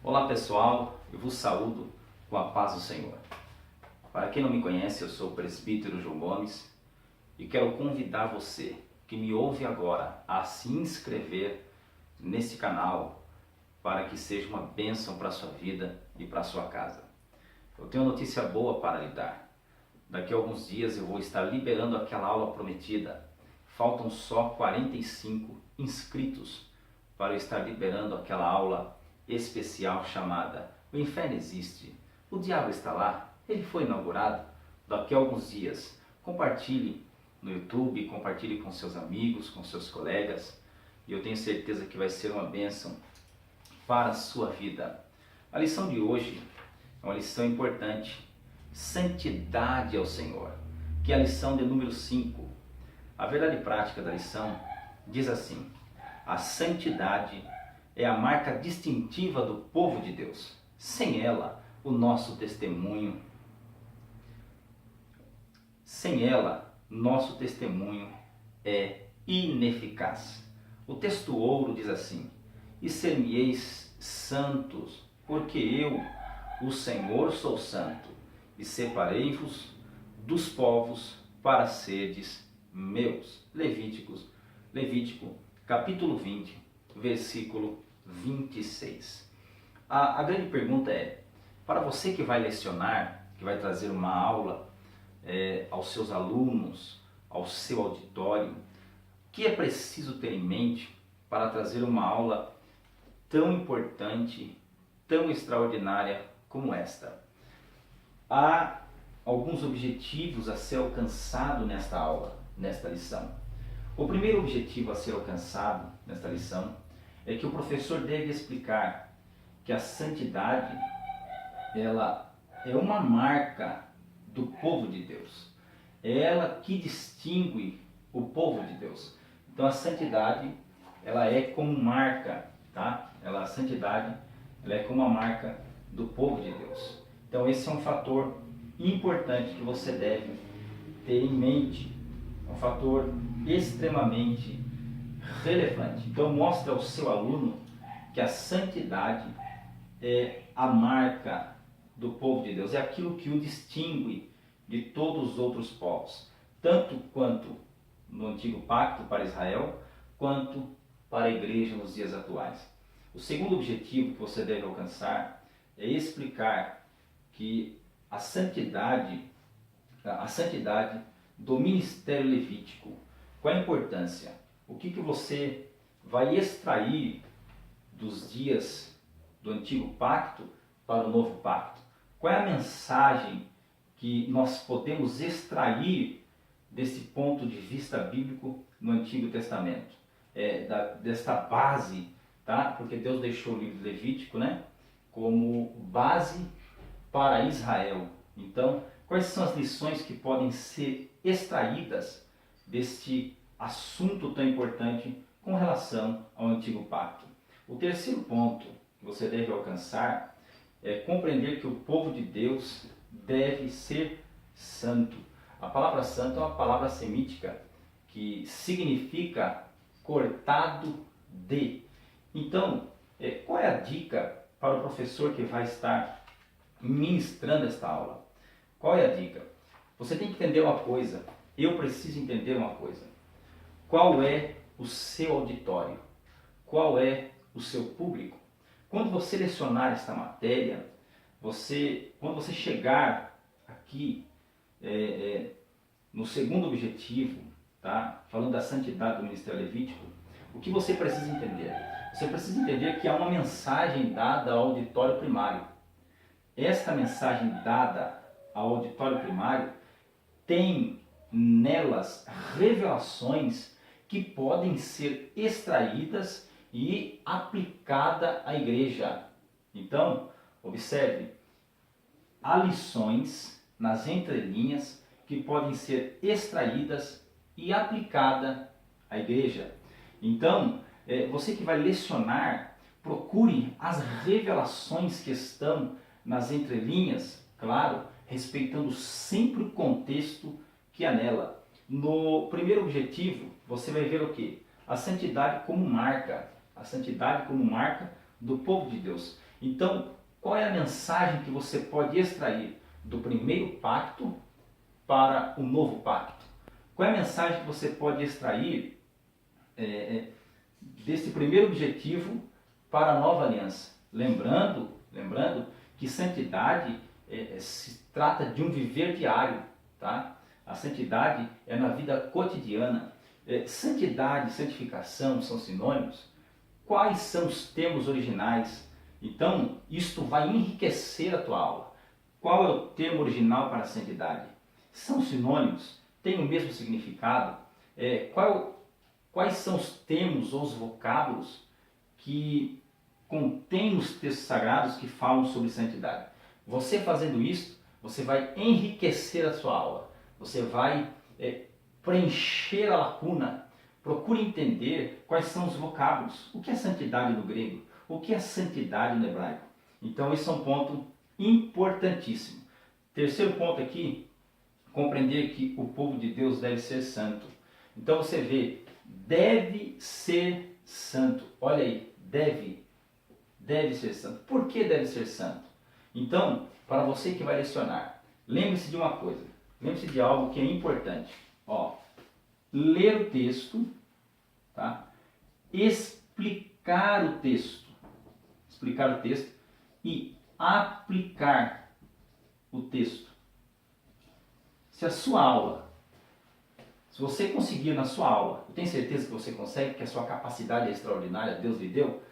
Olá pessoal, eu vos saúdo com a paz do Senhor. Para quem não me conhece, eu sou o presbítero João Gomes e quero convidar você que me ouve agora a se inscrever nesse canal para que seja uma bênção para a sua vida e para a sua casa. Eu tenho uma notícia boa para lhe dar. Daqui a alguns dias eu vou estar liberando aquela aula prometida. Faltam só 45 inscritos para eu estar liberando aquela aula especial chamada O Inferno Existe, o Diabo Está Lá. Ele foi inaugurado daqui a alguns dias. Compartilhe no YouTube, compartilhe com seus amigos, com seus colegas, e eu tenho certeza que vai ser uma bênção para a sua vida. A lição de hoje é uma lição importante: santidade ao Senhor, que é a lição de número 5. A verdade prática da lição diz assim: a santidade é a marca distintiva do povo de Deus. Sem ela, o nosso testemunho é ineficaz. O texto ouro diz assim: e ser-me-eis santos, porque eu, o Senhor, sou santo, e separei-vos dos povos para serdes meus. Levítico, capítulo 20, versículo 26. A grande pergunta é, para você que vai lecionar, que vai trazer uma aula aos seus alunos, ao seu auditório, o que é preciso ter em mente para trazer uma aula tão importante, tão extraordinária como esta? Há alguns objetivos a ser alcançado nesta aula, nesta lição. O primeiro objetivo a ser alcançado nesta lição é que o professor deve explicar que a santidade, ela é uma marca do povo de Deus. É ela que distingue o povo de Deus. Então a santidade, ela é como marca, tá? A santidade, ela é como a marca do povo de Deus. Então esse é um fator importante que você deve ter em mente. É um fator extremamente relevante. Então mostre ao seu aluno que a santidade é a marca do povo de Deus, é aquilo que o distingue de todos os outros povos, tanto quanto no antigo pacto para Israel, quanto para a igreja nos dias atuais. O segundo objetivo que você deve alcançar é explicar que a santidade do ministério levítico. Qual a importância? O que você vai extrair dos dias do antigo pacto para o novo pacto? Qual é a mensagem que nós podemos extrair desse ponto de vista bíblico no Antigo Testamento? Desta base, tá? Porque Deus deixou o livro Levítico, né, como base para Israel. Então, quais são as lições que podem ser extraídas deste assunto tão importante com relação ao Antigo Pacto? O terceiro ponto que você deve alcançar é compreender que o povo de Deus deve ser santo. A palavra santo é uma palavra semítica que significa cortado de. Então, qual é a dica para o professor que vai estar ministrando esta aula? Qual é a dica? Você tem que entender uma coisa, eu preciso entender uma coisa. Qual é o seu auditório? Qual é o seu público? Quando você lecionar esta matéria, quando você chegar aqui no segundo objetivo, tá? Falando da santidade do ministério levítico, o que você precisa entender? Você precisa entender que há uma mensagem dada ao auditório primário. Esta mensagem dada ao auditório primário tem nelas revelações que podem ser extraídas e aplicada à igreja. Então, observe, há lições nas entrelinhas que podem ser extraídas e aplicada à igreja. Então, você que vai lecionar, procure as revelações que estão nas entrelinhas, claro, respeitando sempre o contexto que há nela. No primeiro objetivo, você vai ver o quê? A santidade como marca do povo de Deus. Então, qual é a mensagem que você pode extrair do primeiro pacto para o novo pacto? Qual é a mensagem que você pode extrair desse primeiro objetivo para a nova aliança? Lembrando que santidade se trata de um viver diário, tá? A santidade é na vida cotidiana. Santidade e santificação são sinônimos. Quais são os termos originais? Então, isto vai enriquecer a tua aula. Qual é o termo original para a santidade? São sinônimos? Têm o mesmo significado? Quais são os termos ou os vocábulos que contém os textos sagrados que falam sobre santidade? Você fazendo isso, você vai enriquecer a sua aula. Você vai preencher a lacuna. Procure entender quais são os vocábulos. O que é santidade no grego? O que é santidade no hebraico? Então, esse é um ponto importantíssimo. Terceiro ponto aqui, compreender que o povo de Deus deve ser santo. Então, você vê, deve ser santo. Olha aí, deve ser santo. Por que deve ser santo? Então, para você que vai lecionar, lembre-se de uma coisa. Lembre-se de algo que é importante. Ler o texto, tá? Explicar o texto e aplicar o texto. Se você conseguir na sua aula, eu tenho certeza que você consegue, que a sua capacidade é extraordinária, Deus lhe deu.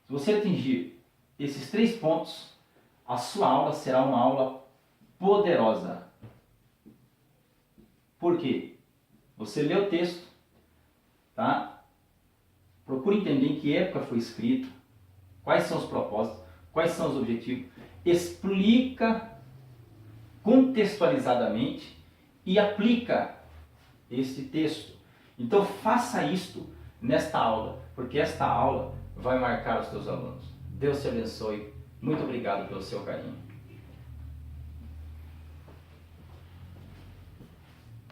Se você atingir esses 3 pontos, a sua aula será uma aula poderosa. Por quê? Você lê o texto, tá? Procure entender em que época foi escrito, quais são os propósitos, quais são os objetivos. Explica contextualizadamente e aplica este texto. Então faça isto nesta aula, porque esta aula vai marcar os teus alunos. Deus te abençoe. Muito obrigado pelo seu carinho.